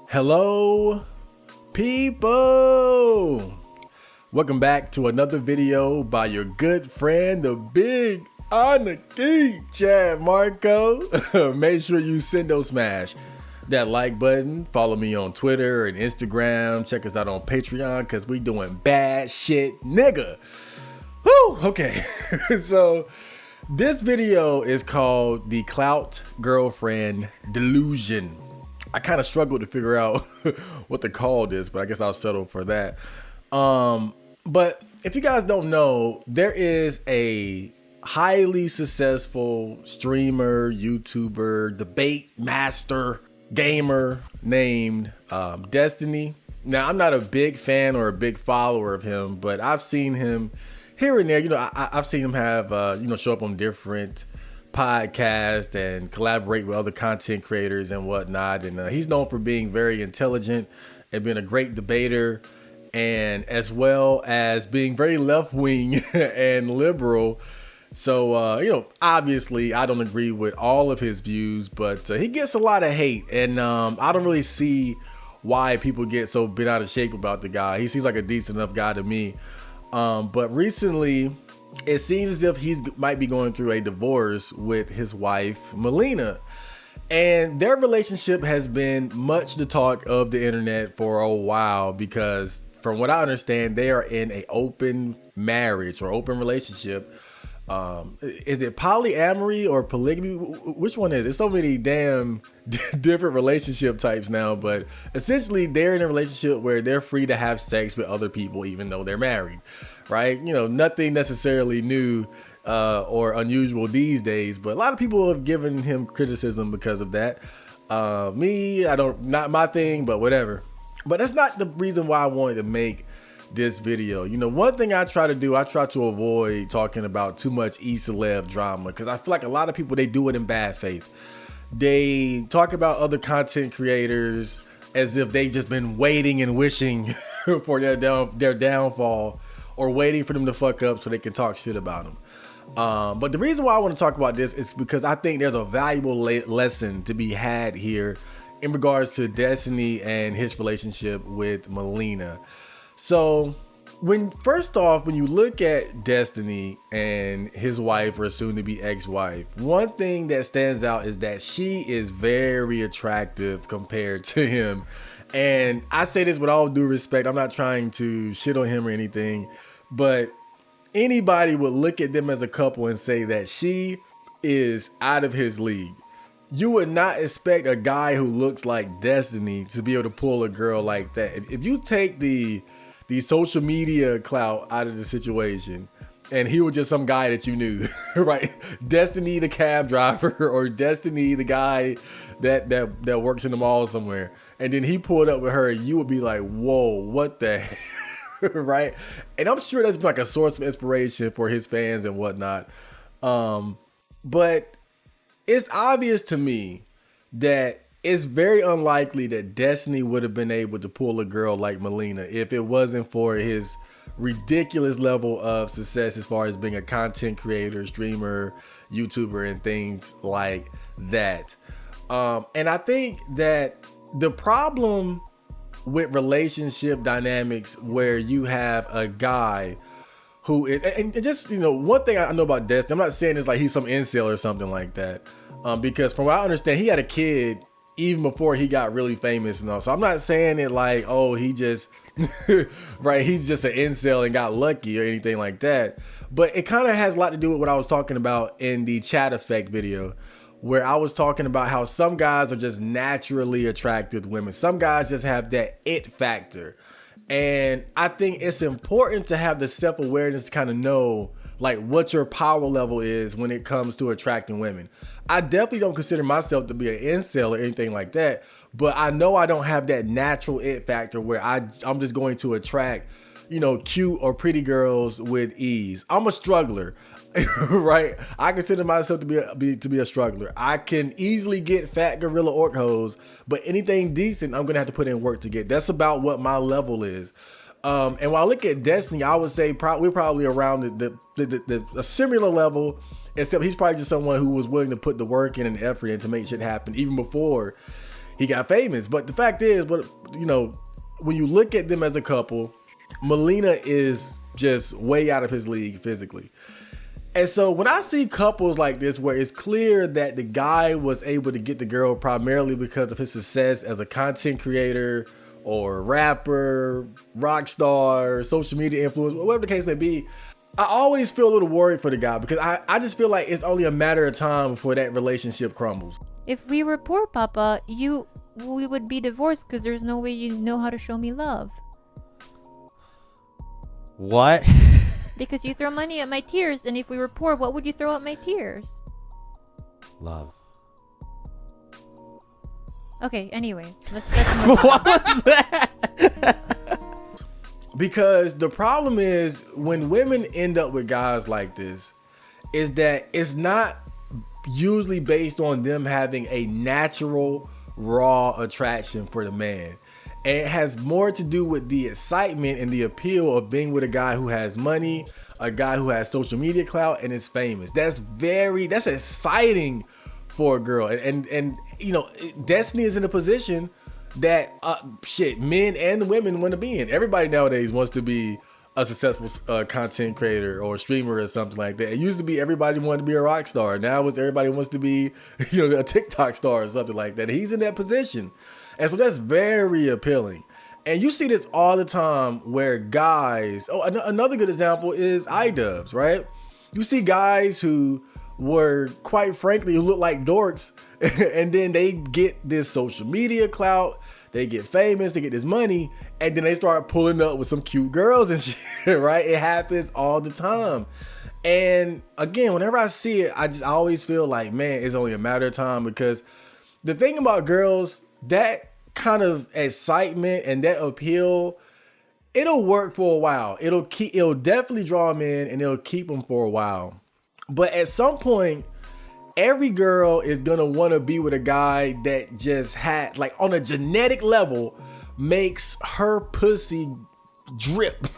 Hello, people. Welcome back to another video by your good friend, the big on the key, Chad Marco. Make sure you smash that like button. Follow me on Twitter and Instagram. Check us out on Patreon because we doing bad shit, nigga. Woo, okay. So this video is called the Clout Girlfriend Delusion. I kind of struggled to figure out what to call this, but I guess I'll settle for that. But if you guys don't know, there is a highly successful streamer, YouTuber, debate master, gamer named Destiny. Now, I'm not a big fan or a big follower of him, but I've seen him here and there. You know, I've seen him have, show up on different podcasts and collaborate with other content creators and whatnot. And he's known for being very intelligent and being a great debater, and as well as being very left-wing and liberal. So, obviously I don't agree with all of his views, but he gets a lot of hate, and I don't really see why people get so bent out of shape about the guy. He seems like a decent enough guy to me. But recently, it seems as if he might be going through a divorce with his wife, Melina. And their relationship has been much the talk of the internet for a while because, from what I understand, they are in an open marriage or open relationship. Is it polyamory or polygamy? Which one is it? There's so many damn different relationship types now, but essentially they're in a relationship where they're free to have sex with other people even though they're married, right? You know, nothing necessarily new or unusual these days, but a lot of people have given him criticism because of that. Not my thing, but whatever. But that's not the reason why I wanted to make this video. You know, one thing I try to avoid talking about too much e-celeb drama, because I feel like a lot of people, they do it in bad faith. They talk about other content creators as if they've just been waiting and wishing for their downfall, or waiting for them to fuck up so they can talk shit about them. But the reason why I want to talk about this is because I think there's a valuable lesson to be had here in regards to Destiny and his relationship with Melina. So first off, when you look at Destiny and his wife, or soon to be ex-wife, one thing that stands out is that she is very attractive compared to him. And I say this with all due respect. I'm not trying to shit on him or anything, but anybody would look at them as a couple and say that she is out of his league. You would not expect a guy who looks like Destiny to be able to pull a girl like that. If you take the social media clout out of the situation, and he was just some guy that you knew, right? Destiny the cab driver, or Destiny the guy that works in the mall somewhere, and then he pulled up with her, you would be like, whoa, what the hell? Right? And I'm sure that's like a source of inspiration for his fans and whatnot. But it's obvious to me that it's very unlikely that Destiny would have been able to pull a girl like Melina if it wasn't for his ridiculous level of success as far as being a content creator, streamer, YouTuber, and things like that. And I think that the problem with relationship dynamics where you have a guy who is, and just, one thing I know about Destiny, I'm not saying it's like he's some incel or something like that, because from what I understand, he had a kid even before he got really famous and all. So I'm not saying it like, oh, he just right, he's just an incel and got lucky or anything like that. But it kind of has a lot to do with what I was talking about in the chat effect video, where I was talking about how some guys are just naturally attracted to women. Some guys just have that it factor. And I think it's important to have the self-awareness to kind of know like what your power level is when it comes to attracting women. I definitely don't consider myself to be an incel or anything like that, but I know I don't have that natural it factor where I'm just going to attract, cute or pretty girls with ease. I'm a struggler. Right? I consider myself to be a struggler. I can easily get fat gorilla orc hoes, but anything decent, I'm gonna have to put in work to get. That's about what my level is. And when I look at Destiny, I would say we're probably around a similar level, except he's probably just someone who was willing to put the work in and effort in to make shit happen, even before he got famous. But the fact is, when you look at them as a couple, Melina is just way out of his league physically. And so when I see couples like this, where it's clear that the guy was able to get the girl primarily because of his success as a content creator or rapper, rock star, social media influencer, whatever the case may be, I always feel a little worried for the guy, because I just feel like it's only a matter of time before that relationship crumbles. If we were poor, Papa, we would be divorced because there's no way you know how to show me love. What? Because you throw money at my tears, and if we were poor, what would you throw at my tears? Love. Okay, anyways, let's move on. What was that? Because the problem is, when women end up with guys like this, is that it's not usually based on them having a natural, raw attraction for the man. And it has more to do with the excitement and the appeal of being with a guy who has money, a guy who has social media clout and is famous. That's exciting for a girl. And you know, Destiny is in a position that men and the women want to be in. Everybody nowadays wants to be a successful content creator or streamer or something like that. It used to be everybody wanted to be a rock star. Now it's everybody wants to be, a TikTok star or something like that. He's in that position. And so that's very appealing. And you see this all the time where guys, another good example is iDubbbz, right? You see guys who were, quite frankly, who look like dorks, and then they get this social media clout, they get famous, they get this money, and then they start pulling up with some cute girls and shit, right? It happens all the time. And again, whenever I see it, I always feel like, man, it's only a matter of time, because the thing about girls, that kind of excitement and that appeal, it'll work for a while. It'll definitely draw them in, and it'll keep them for a while. But at some point, every girl is gonna want to be with a guy that just had, like, on a genetic level, makes her pussy drip.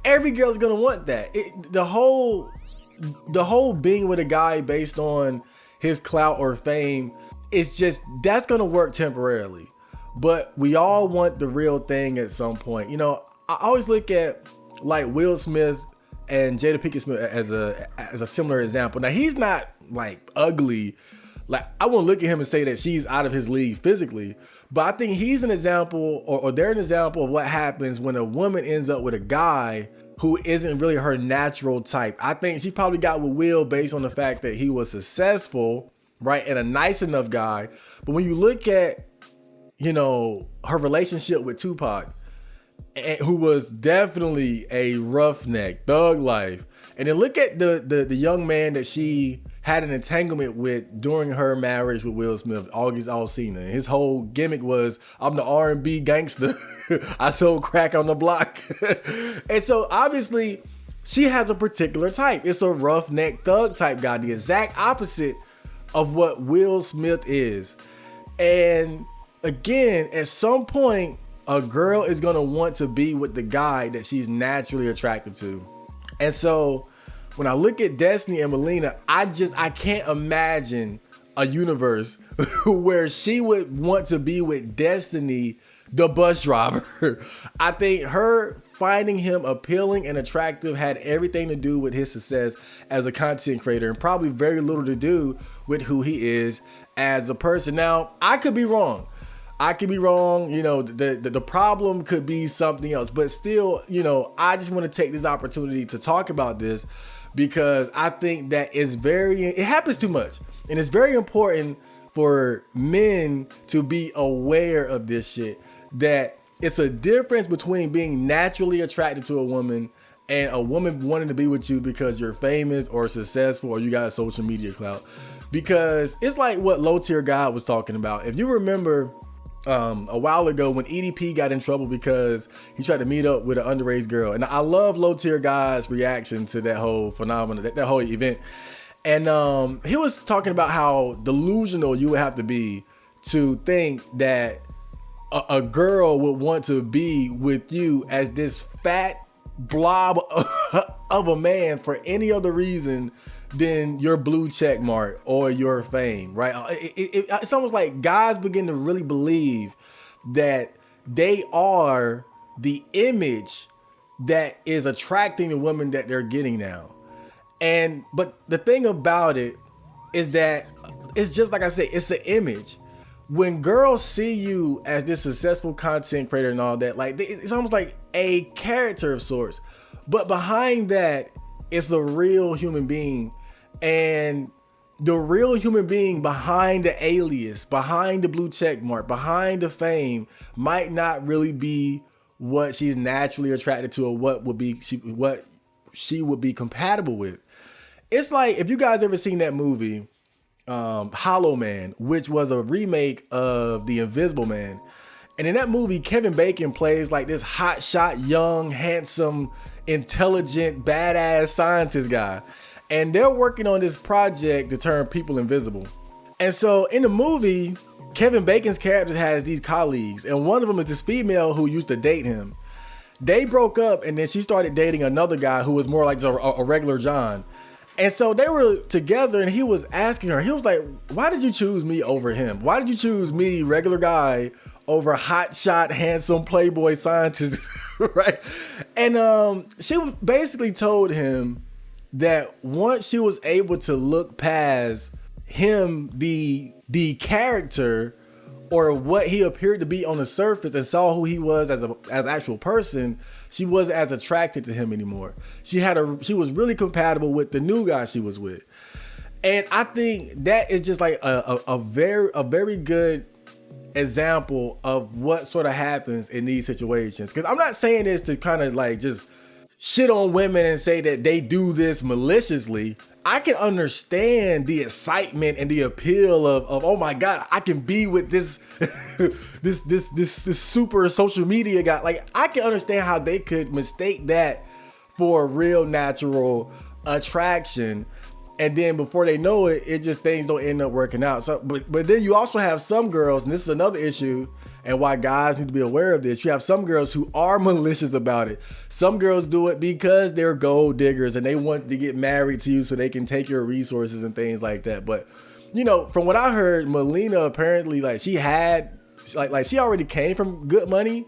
Every girl's gonna want that. The whole being with a guy based on his clout or fame, it's just, that's gonna work temporarily. But we all want the real thing at some point. I always look at, like, Will Smith and Jada Pinkett Smith as a similar example. Now, he's not, like, ugly. Like, I won't look at him and say that she's out of his league physically, but I think he's an example, or they're an example of what happens when a woman ends up with a guy who isn't really her natural type. I think she probably got with Will based on the fact that he was successful, right, and a nice enough guy. But when you look at, her relationship with Tupac, who was definitely a roughneck, thug life, and then look at the young man that she had an entanglement with during her marriage with Will Smith, August Alsina. His whole gimmick was, I'm the R&B gangster. I sold crack on the block. And so obviously she has a particular type. It's a roughneck thug type guy, the exact opposite of what Will Smith is. And again, at some point, a girl is going to want to be with the guy that she's naturally attracted to. And so when I look at Destiny and Melina, I can't imagine a universe where she would want to be with Destiny, the bus driver. I think her finding him appealing and attractive had everything to do with his success as a content creator, and probably very little to do with who he is as a person. Now, I could be wrong. The problem could be something else, but still, I just want to take this opportunity to talk about this, because I think that it happens too much. And it's very important for men to be aware of this shit, that it's a difference between being naturally attracted to a woman and a woman wanting to be with you because you're famous or successful or you got a social media clout. Because it's like what Low Tier God was talking about. If you remember, a while ago when EDP got in trouble because he tried to meet up with an underage girl. And I love Low Tier God's reaction to that whole phenomenon, that whole event. And he was talking about how delusional you would have to be to think that a girl would want to be with you as this fat blob of a man for any other reason than your blue check mark or your fame, right? It's almost like guys begin to really believe that they are the image that is attracting the women that they're getting now. But the thing about it is that it's just like I said, it's an image. When girls see you as this successful content creator and all that, like it's almost like a character of sorts. But behind that, it's a real human being. And the real human being behind the alias, behind the blue check mark, behind the fame might not really be what she's naturally attracted to or what she would be compatible with. It's like, if you guys ever seen that movie, Hollow Man, which was a remake of The Invisible Man. And in that movie, Kevin Bacon plays like this hotshot, young, handsome, intelligent, badass scientist guy. And they're working on this project to turn people invisible. And so in the movie, Kevin Bacon's character has these colleagues, and one of them is this female who used to date him. They broke up, and then she started dating another guy who was more like a regular John. And so they were together, and he was asking her, he was like, why did you choose me over him? Why did you choose me, regular guy, over hotshot, handsome playboy scientist, right? And she basically told him that once she was able to look past him, the character, or what he appeared to be on the surface, and saw who he was as an actual person, she wasn't as attracted to him anymore. She was really compatible with the new guy she was with. And I think that is just like a very good example of what sort of happens in these situations. Because I'm not saying this to kind of like just shit on women and say that they do this maliciously. I can understand the excitement and the appeal of oh my God, I can be with this this super social media guy. Like, I can understand how they could mistake that for a real natural attraction. And then before they know it, things don't end up working out. So, but then you also have some girls, and this is another issue, and why guys need to be aware of this. You have some girls who are malicious about it. Some girls do it because they're gold diggers and they want to get married to you so they can take your resources and things like that. But, you know, from what I heard, Melina apparently, like, she had, like she already came from good money,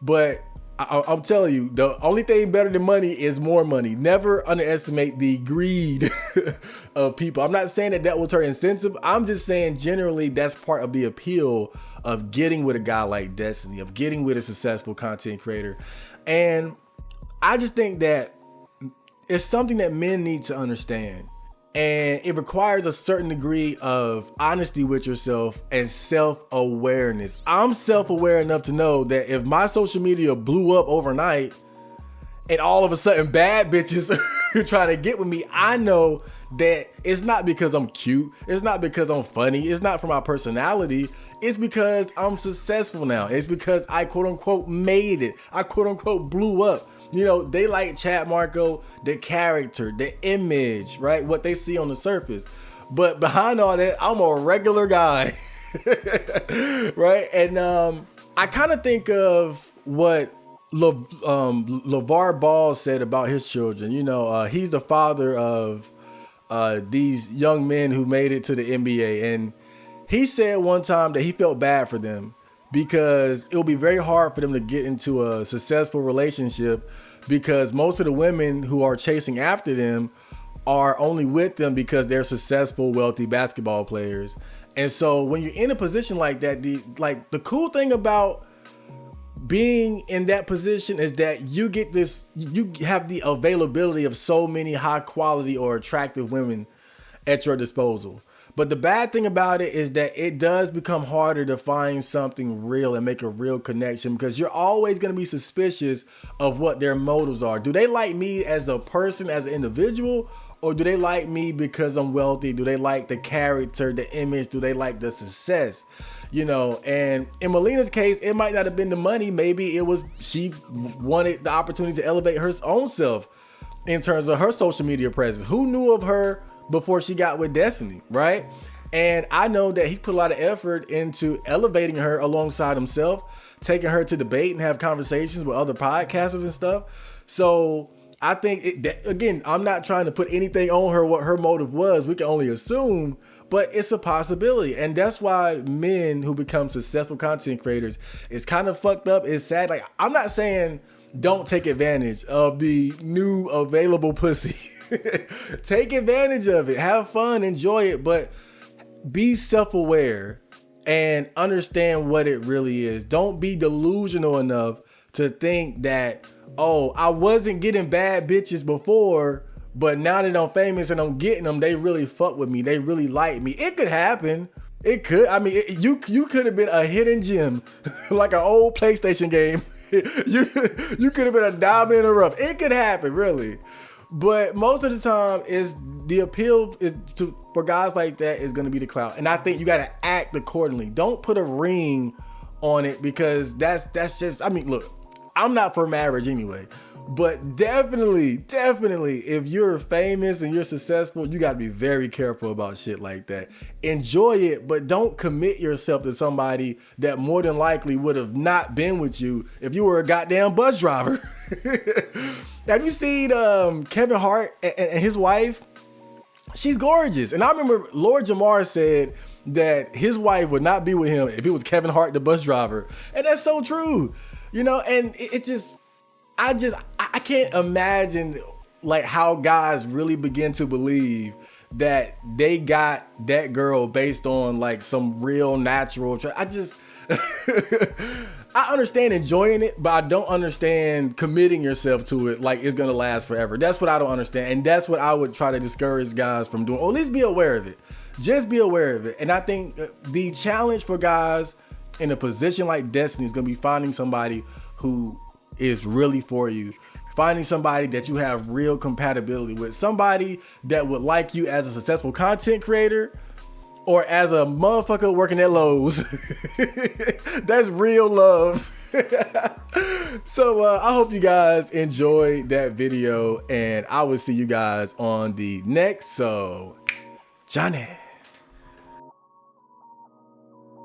but I'm telling you, the only thing better than money is more money. Never underestimate the greed of people. I'm not saying that was her incentive. I'm just saying generally that's part of the appeal of getting with a guy like Destiny, of getting with a successful content creator. And I just think that it's something that men need to understand. And it requires a certain degree of honesty with yourself and self-awareness. I'm self-aware enough to know that if my social media blew up overnight and all of a sudden bad bitches are trying to get with me, I know that it's not because I'm cute. It's not because I'm funny. It's not for my personality. It's because I'm successful now. It's because I quote unquote made it. I quote unquote blew up. You know, they like Chad Marco, the character, the image, right? What they see on the surface. But behind all that, I'm a regular guy, right? And I kind of think of what LeVar Ball said about his children. You know, he's the father of these young men who made it to the NBA. And he said one time that he felt bad for them because it will be very hard for them to get into a successful relationship because most of the women who are chasing after them are only with them because they're successful, wealthy basketball players. And so when you're in a position like that, the cool thing about being in that position is that you have the availability of so many high quality or attractive women at your disposal. But the bad thing about it is that it does become harder to find something real and make a real connection because you're always going to be suspicious of what their motives are. Do they like me as a person, as an individual, or do they like me because I'm wealthy? Do they like the character, the image? Do they like the success? You know, and in Melina's case, it might not have been the money. Maybe it was she wanted the opportunity to elevate her own self in terms of her social media presence. Who knew of her before she got with Destiny, right? And I know that he put a lot of effort into elevating her alongside himself, taking her to debate and have conversations with other podcasters and stuff. So I think again, I'm not trying to put anything on her what her motive was. We can only assume, but it's a possibility. And that's why men who become successful content creators is kind of fucked up. It's sad. Like, I'm not saying don't take advantage of the new available pussy. Take advantage of it. Have fun, enjoy it, but be self-aware and understand what it really is. Don't be delusional enough to think that, oh, I wasn't getting bad bitches before, but now that I'm famous and I'm getting them, they really fuck with me. They really like me. It could happen. It could. I mean, you could have been a hidden gem, like an old PlayStation game. You could have been a diamond in the rough. It could happen, really. But most of the time, is the appeal is for guys like that is going to be the clout, and I think you got to act accordingly. Don't put a ring on it, because that's just. I mean, look, I'm not for marriage anyway, but definitely, if you're famous and you're successful, you got to be very careful about shit like that. Enjoy it, but don't commit yourself to somebody that more than likely would have not been with you if you were a goddamn bus driver. Have you seen Kevin Hart and his wife? She's gorgeous. And I remember Lord Jamar said that his wife would not be with him if it was Kevin Hart, the bus driver. And that's so true. You know, and I can't imagine like how guys really begin to believe that they got that girl based on like some real natural. I understand enjoying it, but I don't understand committing yourself to it like it's gonna last forever. That's what I don't understand, and that's what I would try to discourage guys from doing, or at least be aware of it. Just be aware of it. And I think the challenge for guys in a position like Destiny is gonna be finding somebody who is really for you, finding somebody that you have real compatibility with, somebody that would like you as a successful content creator, or as a motherfucker working at Lowe's. That's real love. So I hope you guys enjoyed that video, and I will see you guys on the next. So, Johnny.